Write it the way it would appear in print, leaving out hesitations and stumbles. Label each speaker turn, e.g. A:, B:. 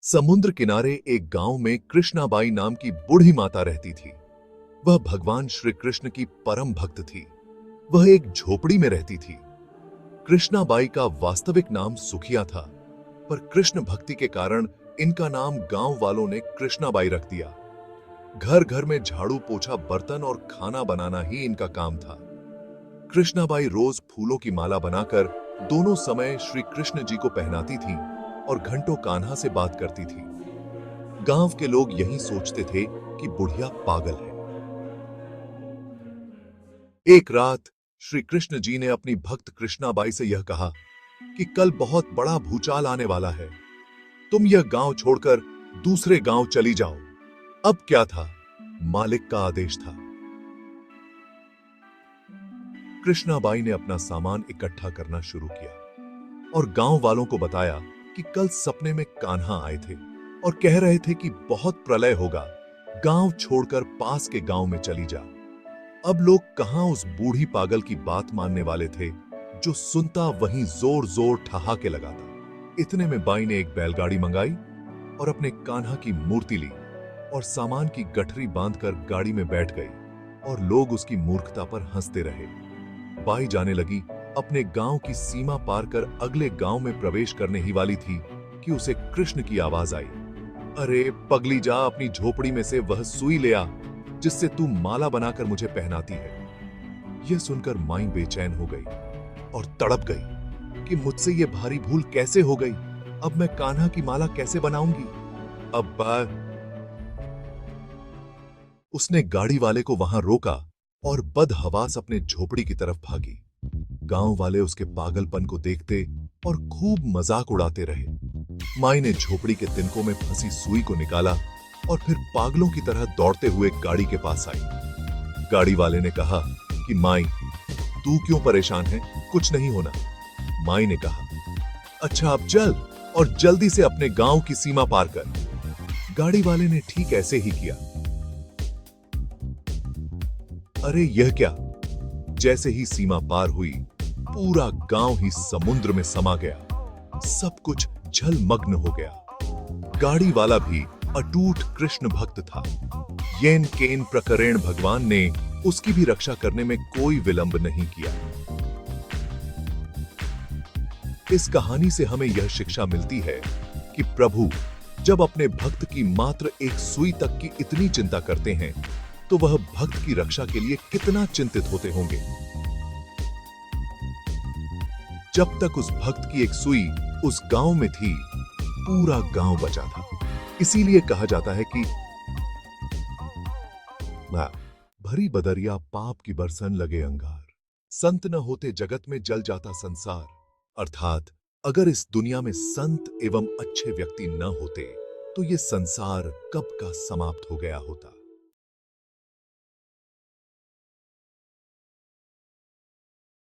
A: समुद्र किनारे एक गांव में कृष्णाबाई नाम की बूढ़ी माता रहती थी। वह भगवान श्री कृष्ण की परम भक्त थी। वह एक झोपड़ी में रहती थी। कृष्णाबाई का वास्तविक नाम सुखिया था, पर कृष्ण भक्ति के कारण इनका नाम गांव वालों ने कृष्णाबाई रख दिया। घर घर में झाड़ू पोछा, बर्तन और खाना बनाना ही इनका काम था। कृष्णाबाई रोज फूलों की माला बनाकर दोनों समय श्री कृष्ण जी को पहनाती थी और घंटों कान्हा से बात करती थी। गांव के लोग यही सोचते थे कि बुढ़िया पागल है। एक रात श्री कृष्ण जी ने अपनी भक्त कृष्णाबाई से यह कहा कि कल बहुत बड़ा भूचाल आने वाला है। तुम यह गांव छोड़कर दूसरे गांव चली जाओ। अब क्या था, मालिक का आदेश था। कृष्णाबाई ने अपना सामान इकट्ठा करना शुरू किया और गांव वालों को बताया कि कल सपने में कान्हा आए थे और कह रहे थे कि बहुत प्रलय होगा, गांव छोड़कर पास के गांव में चली जा। अब लोग कहां उस बूढ़ी पागल की बात मानने वाले थे। जो सुनता वहीं जोर जोर ठहाके लगाता। इतने में बाई ने एक बैलगाड़ी मंगाई और अपने कान्हा की मूर्ति ली और सामान की गठरी बांधकर गाड़ी में बैठ गई और लोग उसकी मूर्खता पर हंसते रहे। बाई जाने लगी, अपने गांव की सीमा पार कर अगले गांव में प्रवेश करने ही वाली थी कि उसे कृष्ण की आवाज आई। अरे पगली, जा अपनी झोपड़ी में से वह सुई ले आ जिससे तू माला बनाकर मुझे पहनाती है। यह सुनकर माई बेचैन हो गई और तड़प गई कि मुझसे यह भारी भूल कैसे हो गई। अब मैं कान्हा की माला कैसे बनाऊंगी। अब्बा, उसने गाड़ी वाले को वहां रोका और बदहवास अपने झोपड़ी की तरफ भागी। गांव वाले उसके पागलपन को देखते और खूब मजाक उड़ाते रहे। माई ने झोपड़ी के तिनकों में फंसी सुई को निकाला और फिर पागलों की तरह दौड़ते हुए गाड़ी के पास आई। गाड़ी वाले ने कहा कि माई, तू क्यों परेशान है, कुछ नहीं होना। माई ने कहा, अच्छा अब चल और जल्दी से अपने गांव की सीमा पार कर। गाड़ी वाले ने ठीक ऐसे ही किया। अरे यह क्या, जैसे ही सीमा पार हुई पूरा गांव ही समुद्र में समा गया। सब कुछ जलमग्न हो गया। गाड़ी वाला भी अटूट कृष्ण भक्त था। येन केन प्रकरण भगवान ने उसकी भी रक्षा करने में कोई विलंब नहीं किया। इस कहानी से हमें यह शिक्षा मिलती है कि प्रभु जब अपने भक्त की मात्र एक सुई तक की इतनी चिंता करते हैं तो वह भक्त की रक्षा के लिए कितना चिंतित होते होंगे। जब तक उस भक्त की एक सुई उस गांव में थी, पूरा गांव बचा था। इसीलिए कहा जाता है कि भरी बदरिया पाप की बरसन लगे अंगार, संत न होते जगत में जल जाता संसार। अर्थात अगर इस दुनिया में संत एवं अच्छे व्यक्ति न होते तो ये संसार कब का समाप्त हो गया होता।